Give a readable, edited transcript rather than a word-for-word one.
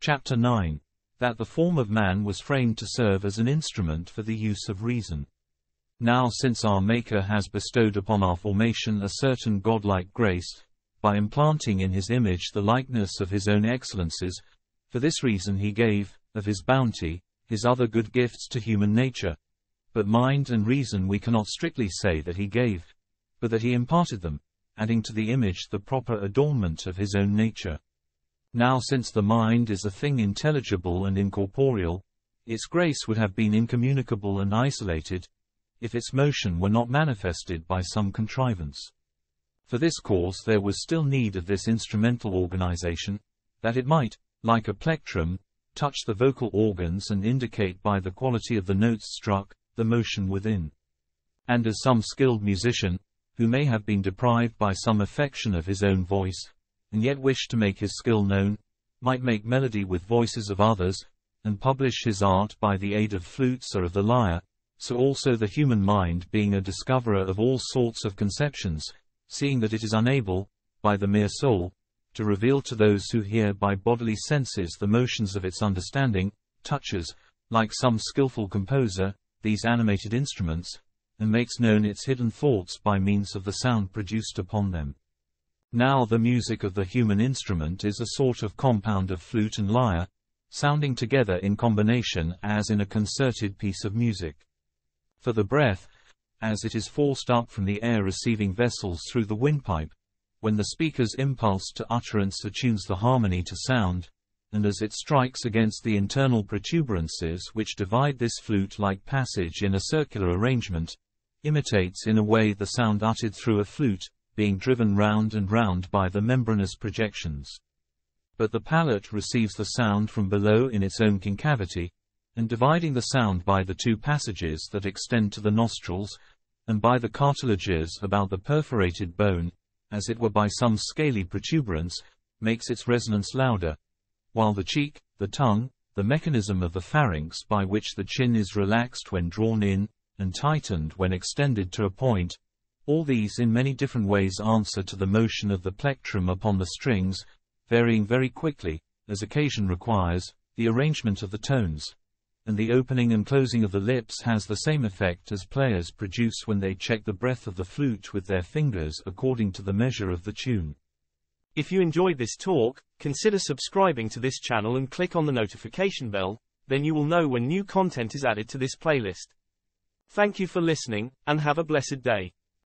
Chapter 9. That the form of man was framed to serve as an instrument for the use of reason. Now since our Maker has bestowed upon our formation a certain godlike grace, by implanting in his image the likeness of his own excellences, for this reason he gave, of his bounty, his other good gifts to human nature. But mind and reason we cannot strictly say that he gave, but that he imparted them, adding to the image the proper adornment of his own nature. Now since the mind is a thing intelligible and incorporeal, its grace would have been incommunicable and isolated, if its motion were not manifested by some contrivance. For this cause there was still need of this instrumental organization, that it might, like a plectrum, touch the vocal organs and indicate by the quality of the notes struck, the motion within. And as some skilled musician, who may have been deprived by some affection of his own voice, and yet wished to make his skill known, might make melody with voices of others, and publish his art by the aid of flutes or of the lyre, so also the human mind, being a discoverer of all sorts of conceptions, seeing that it is unable, by the mere soul, to reveal to those who hear by bodily senses the motions of its understanding, touches, like some skilful composer, these animated instruments, and makes known its hidden thoughts by means of the sound produced upon them. Now the music of the human instrument is a sort of compound of flute and lyre, sounding together in combination as in a concerted piece of music. For the breath, as it is forced up from the air-receiving vessels through the windpipe, when the speaker's impulse to utterance attunes the harmony to sound, and as it strikes against the internal protuberances which divide this flute-like passage in a circular arrangement, imitates in a way the sound uttered through a flute, being driven round and round by the membranous projections. But the palate receives the sound from below in its own concavity, and dividing the sound by the two passages that extend to the nostrils, and by the cartilages about the perforated bone, as it were by some scaly protuberance, makes its resonance louder, while the cheek, the tongue, the mechanism of the pharynx by which the chin is relaxed when drawn in, and tightened when extended to a point, all these in many different ways answer to the motion of the plectrum upon the strings, varying very quickly, as occasion requires, the arrangement of the tones, and the opening and closing of the lips has the same effect as players produce when they check the breath of the flute with their fingers according to the measure of the tune. If you enjoyed this talk, consider subscribing to this channel and click on the notification bell, then you will know when new content is added to this playlist. Thank you for listening, and have a blessed day.